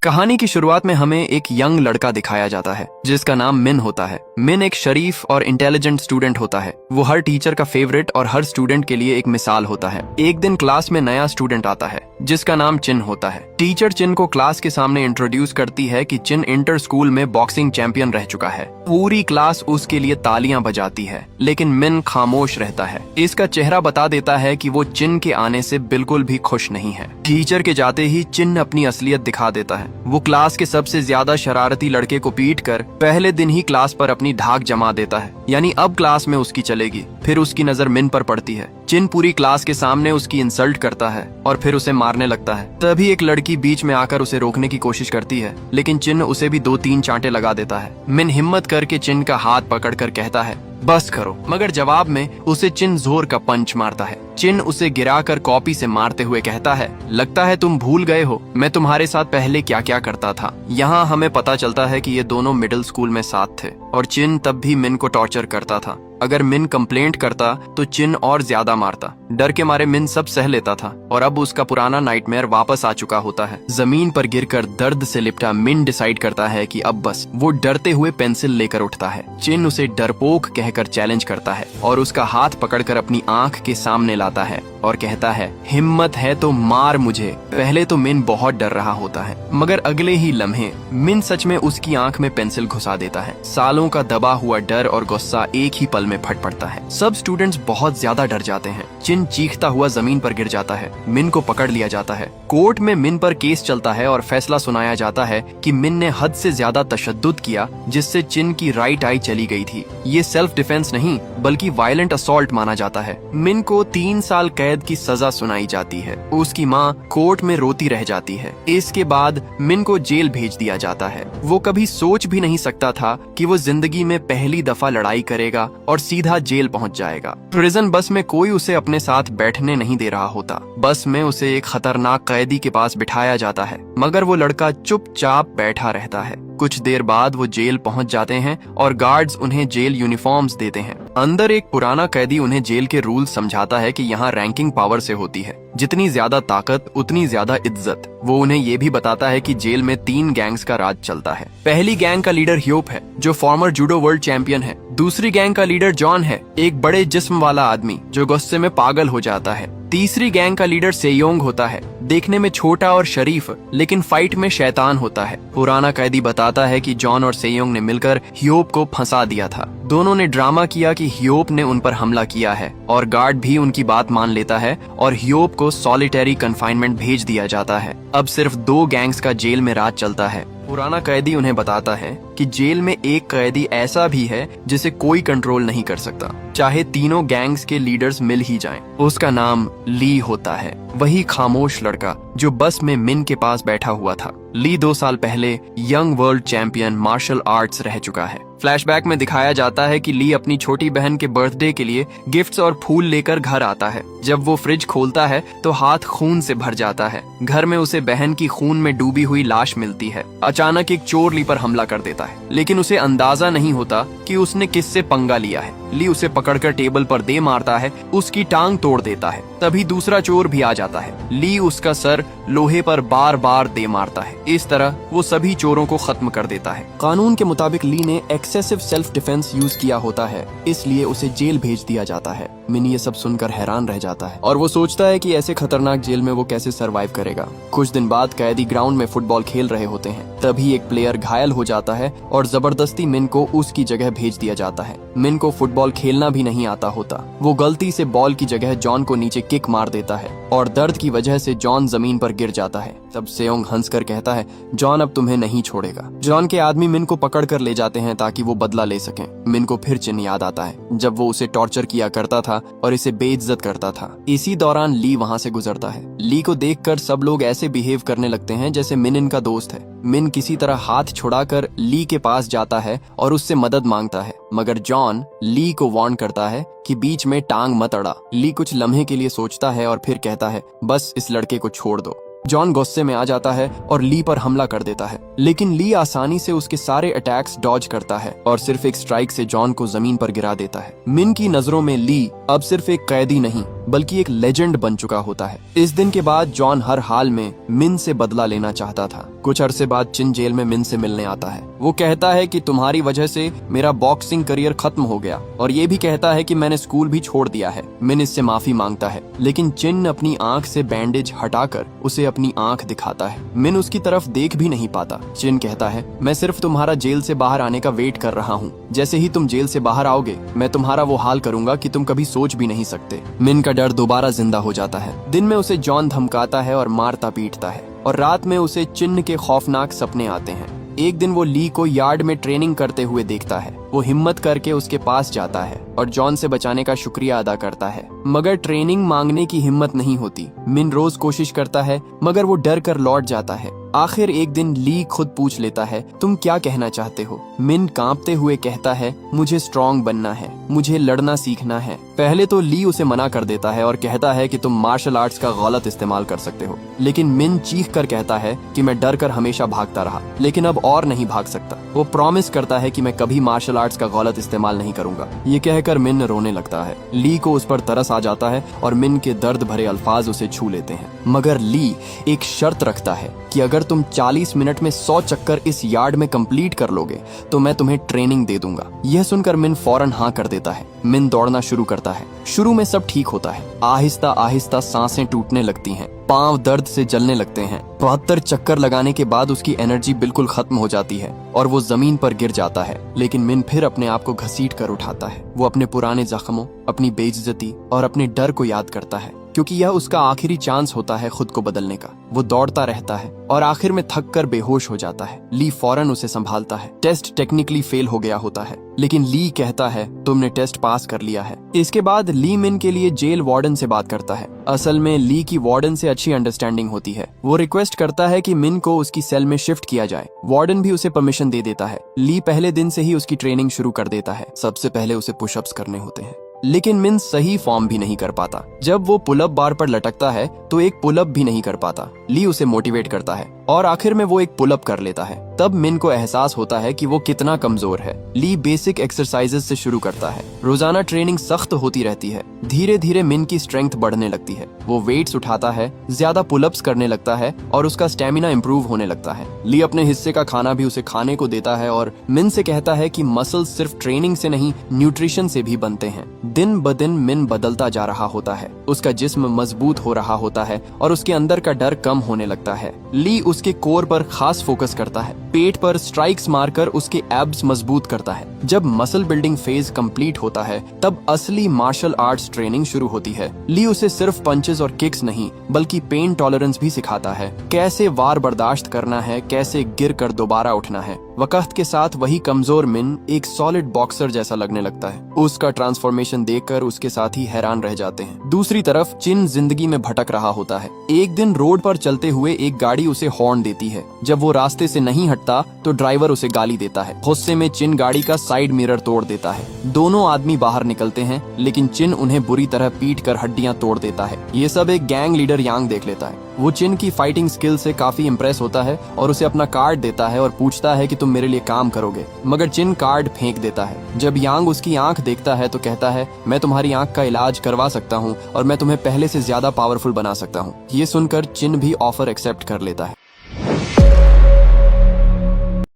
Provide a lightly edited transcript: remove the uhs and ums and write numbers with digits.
कहानी की शुरुआत में हमें एक यंग लड़का दिखाया जाता है जिसका नाम मिन होता है। मिन एक शरीफ और इंटेलिजेंट स्टूडेंट होता है। वो हर टीचर का फेवरेट और हर स्टूडेंट के लिए एक मिसाल होता है। एक दिन क्लास में नया स्टूडेंट आता है जिसका नाम चिन होता है। टीचर चिन को क्लास के सामने इंट्रोड्यूस करती है कि चिन इंटर स्कूल में बॉक्सिंग चैंपियन रह चुका है। पूरी क्लास उसके लिए तालियां बजाती है, लेकिन मिन खामोश रहता है। इसका चेहरा बता देता है कि वो चिन के आने से बिल्कुल भी खुश नहीं है। टीचर के जाते ही चिन अपनी असलियत दिखा देता है। वो क्लास के सबसे ज्यादा शरारती लड़के को पीट कर पहले दिन ही क्लास पर अपनी धाक जमा देता है, यानी अब क्लास में उसकी चलेगी। फिर उसकी नजर मिन पर पड़ती है। चिन पूरी क्लास के सामने उसकी इंसल्ट करता है और फिर उसे मारने लगता है। तभी एक लड़की बीच में आकर उसे रोकने की कोशिश करती है, लेकिन चिन उसे भी 2-3 चांटे लगा देता है। मिन हिम्मत करके चिन का हाथ पकड़कर कहता है, बस करो, मगर जवाब में उसे चिन जोर का पंच मारता है। चिन उसे गिराकर कॉपी से मारते हुए कहता है, लगता है तुम भूल गए हो मैं तुम्हारे साथ पहले क्या क्या करता था। यहाँ हमें पता चलता है कि ये दोनों मिडिल स्कूल में साथ थे और चिन तब भी मिन को टॉर्चर करता था। अगर मिन कंप्लेंट करता तो चिन और ज्यादा मारता। डर के मारे मिन सब सह लेता था और अब उसका पुराना नाइटमेयर वापस आ चुका होता है। जमीन पर गिरकर दर्द से लिपटा मिन डिसाइड करता है कि अब बस। वो डरते हुए पेंसिल लेकर उठता है। चिन उसे डरपोक कहकर चैलेंज करता है और उसका हाथ पकड़कर अपनी आंख के सामने लाता है और कहता है, हिम्मत है तो मार मुझे। पहले तो मिन बहुत डर रहा होता है, मगर अगले ही लम्हे मिन सच में उसकी आंख में पेंसिल घुसा देता है। सालों का दबा हुआ डर और गुस्सा एक ही पल में फट पड़ता है। सब स्टूडेंट्स बहुत ज्यादा डर जाते हैं। चिन चीखता हुआ जमीन पर गिर जाता है। मिन को पकड़ लिया जाता है। कोर्ट में मिन पर केस चलता है और फैसला सुनाया जाता है कि मिन ने हद से ज्यादा तशद्दुद किया, जिससे चिन की राइट आई चली गई थी। ये सेल्फ डिफेंस नहीं बल्कि वायलेंट असॉल्ट माना जाता है। मिन को 3 साल कैद की सजा सुनाई जाती है। उसकी माँ कोर्ट में रोती रह जाती है। इसके बाद मिन को जेल भेज दिया जाता है। वो कभी सोच भी नहीं सकता था कि वो जिंदगी में पहली दफा लड़ाई करेगा और सीधा जेल पहुंच जाएगा। प्रिजन बस में कोई उसे अपने साथ बैठने नहीं दे रहा होता। बस में उसे एक खतरनाक कैदी के पास बिठाया जाता है, मगर वो लड़का चुपचाप बैठा रहता है। कुछ देर बाद वो जेल पहुंच जाते हैं और गार्ड्स उन्हें जेल यूनिफॉर्म्स देते हैं। अंदर एक पुराना कैदी उन्हें जेल के रूल समझाता है कि यहाँ रैंकिंग पावर से होती है। जितनी ज्यादा ताकत उतनी ज्यादा इज्जत। वो उन्हें ये भी बताता है कि जेल में 3 गैंग्स का राज चलता है। पहली गैंग का लीडर ह्योप है, जो फॉर्मर जूडो वर्ल्ड चैंपियन है। दूसरी गैंग का लीडर जॉन है, एक बड़े जिस्म वाला आदमी जो गुस्से में पागल हो जाता है। तीसरी गैंग का लीडर सेयोंग होता है, देखने में छोटा और शरीफ, लेकिन फाइट में शैतान होता है। पुराना कैदी बताता है कि जॉन और सेयोंग ने मिलकर ह्योप को फंसा दिया था। दोनों ने ड्रामा किया कि ह्योप ने उन पर हमला किया है और गार्ड भी उनकी बात मान लेता है और ह्योप को सॉलिटरी कन्फाइनमेंट भेज दिया जाता है। अब सिर्फ 2 गैंग्स का जेल में राज चलता है। पुराना कैदी उन्हें बताता है कि जेल में एक कैदी ऐसा भी है जिसे कोई कंट्रोल नहीं कर सकता, चाहे तीनों गैंग्स के लीडर्स मिल ही जाएं। उसका नाम ली होता है, वही खामोश लड़का जो बस में मिन के पास बैठा हुआ था। ली 2 साल पहले young world champion martial arts रह चुका है। फ्लैशबैक में दिखाया जाता है कि ली अपनी छोटी बहन के बर्थडे के लिए गिफ्ट्स और फूल लेकर घर आता है। जब वो फ्रिज खोलता है तो हाथ खून से भर जाता है। घर में उसे बहन की खून में डूबी हुई लाश मिलती है। अचानक एक चोर ली पर हमला कर देता है, लेकिन उसे अंदाजा नहीं होता कि उसने किससे पंगा लिया है। ली उसे पकड़कर टेबल पर दे मारता है, उसकी टांग तोड़ देता है। तभी दूसरा चोर भी आ जाता है। ली उसका सर लोहे पर बार बार दे मारता है। इस तरह वो सभी चोरों को खत्म कर देता है। कानून के मुताबिक ली ने एक्सेसिव सेल्फ डिफेंस यूज किया होता है, इसलिए उसे जेल भेज दिया जाता है। मिन ये सब सुनकर हैरान रह जाता है और वो सोचता है कि ऐसे खतरनाक जेल में वो कैसे सरवाइव करेगा। कुछ दिन बाद कैदी ग्राउंड में फुटबॉल खेल रहे होते हैं। तभी एक प्लेयर घायल हो जाता है और जबरदस्ती मिन को उसकी जगह भेज दिया जाता है। मिन को फुटबॉल खेलना भी नहीं आता होता। वो गलती से बॉल की जगह जॉन को नीचे किक मार देता है और दर्द की वजह से जॉन जमीन पर गिर जाता है। तब सेयोंग हंसकर कहता है, जॉन अब तुम्हें नहीं छोड़ेगा। जॉन के आदमी मिन को पकड़ कर ले जाते हैं ताकि वो बदला ले सकें। मिन को फिर चिन याद आता है जब वो उसे टॉर्चर किया करता था और इसे बेइज्जत करता था। इसी दौरान ली वहाँ से गुजरता है। ली को देखकर सब लोग ऐसे बिहेव करने लगते हैं जैसे मिन इनका दोस्त है। मिन किसी तरह हाथ छुड़ाकर ली के पास जाता है और उससे मदद मांगता है, मगर जॉन ली को वार्न करता है कि बीच में टांग मत अड़ा। ली कुछ लम्हे के लिए सोचता है और फिर कहता है, बस इस लड़के को छोड़ दो। जॉन गुस्से में आ जाता है और ली पर हमला कर देता है, लेकिन ली आसानी से उसके सारे अटैक्स डॉज करता है और सिर्फ एक स्ट्राइक से जॉन को जमीन पर गिरा देता है। मिन की नजरों में ली अब सिर्फ एक कैदी नहीं बल्कि एक लेजेंड बन चुका होता है। इस दिन के बाद जॉन हर हाल में मिन से बदला लेना चाहता था। कुछ अरसे बाद चिन जेल में मिन से मिलने आता है। वो कहता है कि तुम्हारी वजह से मेरा बॉक्सिंग करियर खत्म हो गया और ये भी कहता है कि मैंने स्कूल भी छोड़ दिया है। मिन इससे माफी मांगता है, लेकिन चिन अपनी आंख से बैंडेज हटाकर उसे अपनी आंख दिखाता है। मिन उसकी तरफ देख भी नहीं पाता। चिन कहता है, मैं सिर्फ तुम्हारा जेल से बाहर आने का वेट कर रहा हूँ। जैसे ही तुम जेल से बाहर आओगे मैं तुम्हारा वो हाल करूंगा कि तुम कभी सोच भी नहीं सकते। मिन का डर दोबारा जिंदा हो जाता है। दिन में उसे जॉन धमकाता है और मारता पीटता है और रात में उसे चिन के खौफनाक सपने आते हैं। एक दिन वो ली को यार्ड में ट्रेनिंग करते हुए देखता है। वो हिम्मत करके उसके पास जाता है और जॉन से बचाने का शुक्रिया अदा करता है, मगर ट्रेनिंग मांगने की हिम्मत नहीं होती। मिन रोज कोशिश करता है मगर वो डर कर लौट जाता है। आखिर एक दिन ली खुद पूछ लेता है, तुम क्या कहना चाहते हो? मिन कांपते हुए कहता है, मुझे स्ट्रॉन्ग बनना है, मुझे लड़ना सीखना है। पहले तो ली उसे मना कर देता है और कहता है कि तुम मार्शल आर्ट्स का गलत इस्तेमाल कर सकते हो, लेकिन मिन चीख कर कहता है कि मैं डर कर हमेशा भागता रहा, लेकिन अब और नहीं भाग सकता। वो प्रॉमिस करता है कि मैं कभी मार्शल आर्ट्स का गलत इस्तेमाल नहीं करूंगा। ये कहकर मिन रोने लगता है। ली को उस पर तरस आ जाता है और मिन के दर्द भरे अल्फाज उसे छू लेते हैं, मगर ली एक शर्त रखता है कि अगर तुम 40 मिनट में 100 चक्कर इस यार्ड में कंप्लीट कर लोगे तो मैं तुम्हें ट्रेनिंग दे दूंगा। यह सुनकर मिन फौरन हाँ कर देता है। मिन दौड़ना शुरू करता है। शुरू में सब ठीक होता है। आहिस्ता आहिस्ता सांसें टूटने लगती हैं, पांव दर्द से जलने लगते हैं। 72 चक्कर लगाने के बाद उसकी एनर्जी बिल्कुल खत्म हो जाती है और वो जमीन पर गिर जाता है, लेकिन मिन फिर अपने आप को घसीट कर उठाता है। वो अपने पुराने जख्मों, अपनी बेइज्जती और अपने डर को याद करता है, क्योंकि यह उसका आखिरी चांस होता है खुद को बदलने का। वो दौड़ता रहता है और आखिर में थक कर बेहोश हो जाता है। ली फौरन उसे संभालता है। टेस्ट टेक्निकली फेल हो गया होता है, लेकिन ली कहता है, तुमने टेस्ट पास कर लिया है। इसके बाद ली मिन के लिए जेल वार्डन से बात करता है। असल में ली की वार्डन से अच्छी अंडरस्टैंडिंग होती है। वो रिक्वेस्ट करता है कि मिन को उसकी सेल में शिफ्ट किया जाए। वार्डन भी उसे परमिशन दे देता है। ली पहले दिन से ही उसकी ट्रेनिंग शुरू कर देता है। सबसे पहले उसे पुशअप्स करने होते हैं, लेकिन मिन सही फॉर्म भी नहीं कर पाता। जब वो पुलअप बार पर लटकता है तो एक पुलअप भी नहीं कर पाता। ली उसे मोटिवेट करता है और आखिर में वो एक पुलअप कर लेता है। तब मिन को एहसास होता है कि वो कितना कमजोर है। ली बेसिक एक्सरसाइजेस से शुरू करता है। रोजाना ट्रेनिंग सख्त होती रहती है। धीरे धीरे मिन की स्ट्रेंथ बढ़ने लगती है। वो वेट्स उठाता है, ज्यादा पुलअप्स करने लगता है और उसका स्टेमिना इंप्रूव होने लगता है। ली अपने हिस्से का खाना भी उसे खाने को देता है और मिन से कहता है कि मसल्स सिर्फ ट्रेनिंग से नहीं, न्यूट्रिशन से भी बनते हैं। दिन ब दिन मिन बदलता जा रहा होता है। उसका जिस्म मजबूत हो रहा होता है और उसके अंदर का डर कम होने लगता है। ली उसके कोर पर खास फोकस करता है। पेट पर स्ट्राइक्स मारकर उसके एब्स मजबूत करता है। जब मसल बिल्डिंग फेज कंप्लीट होता है तब असली मार्शल आर्ट्स ट्रेनिंग शुरू होती है। ली उसे सिर्फ पंचेस और किक्स नहीं बल्कि पेन टॉलरेंस भी सिखाता है। कैसे वार बर्दाश्त करना है, कैसे गिर कर दोबारा उठना है। वक्त के साथ वही कमजोर मिन एक सॉलिड बॉक्सर जैसा लगने लगता है। उसका ट्रांसफॉर्मेशन देखकर उसके साथी हैरान रह जाते हैं। दूसरी तरफ चिन जिंदगी में भटक रहा होता है। एक दिन रोड पर चलते हुए एक गाड़ी उसे हॉर्न देती है। जब वो रास्ते से नहीं हटता तो ड्राइवर उसे गाली देता है। गुस्से में चिन गाड़ी का साइड मिरर तोड़ देता है। दोनों आदमी बाहर निकलते हैं, लेकिन चिन उन्हें बुरी तरह पीट कर हड्डियां तोड़ देता है। ये सब एक गैंग लीडर यांग देख लेता है। वो चिन की फाइटिंग स्किल से काफी इम्प्रेस होता है और उसे अपना कार्ड देता है और पूछता है कि तुम मेरे लिए काम करोगे, मगर चिन कार्ड फेंक देता है। जब यांग उसकी आंख देखता है तो कहता है, मैं तुम्हारी आंख का इलाज करवा सकता हूँ और मैं तुम्हें पहले से ज्यादा पावरफुल बना सकता हूँ। ये सुनकर चिन भी ऑफर एक्सेप्ट कर लेता है।